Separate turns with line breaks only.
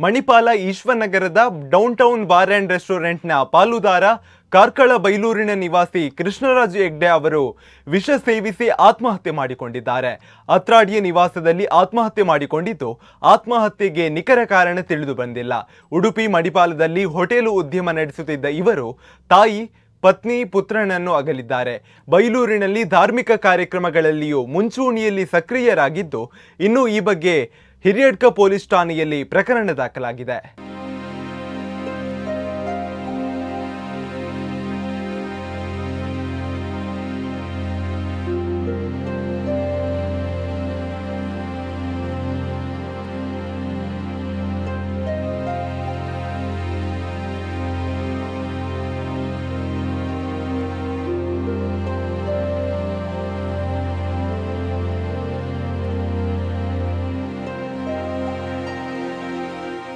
Manipal ಈಶ್ವರನಗರದ downtown bar and ರೆಸ್ಟೋರೆಂಟ್ನ ಪಾಲುದಾರ ಕಾರ್ಕಳ ಬೈಲೂರಿನ ನಿವಾಸಿ ಕೃಷ್ಣರಾಜ್ ಹೆಗ್ಡೆ ಅವರು ವಿಷ ಸೇವಿಸಿ ಆತ್ಮಹತ್ಯೆ ಮಾಡಿಕೊಂಡಿದ್ದಾರೆ. ಅತ್ರಾಡಿಯ ನಿವಾಸದಲ್ಲಿ ಆತ್ಮಹತ್ಯೆ ಮಾಡಿಕೊಂಡಿದ್ದು, ಆತ್ಮಹತ್ಯೆಗೆ ನಿಖರ ಕಾರಣ ತಿಳಿದು ಬಂದಿಲ್ಲ. ಉಡುಪಿ ಮಣಿಪಾಲದಲ್ಲಿ ಹೋಟೆಲು ಉದ್ಯಮ ನಡೆಸುತ್ತಿದ್ದ ಇವರು ತಾಯಿ, ಪತ್ನಿ, ಪುತ್ರನನ್ನು ಅಗಲಿದ್ದಾರೆ. ಬೈಲೂರಿನಲ್ಲಿ ಧಾರ್ಮಿಕ ಕಾರ್ಯಕ್ರಮಗಳಲ್ಲಿಯೂ ಮುಂಚೂಣಿಯಲ್ಲಿ ಸಕ್ರಿಯರಾಗಿದ್ದು, ಇನ್ನು ಈ ಬಗ್ಗೆ ಹಿರಿಯಡ್ಕ ಪೊಲೀಸ್ ಠಾಣೆಯಲ್ಲಿ ಪ್ರಕರಣ ದಾಖಲಾಗಿದೆ.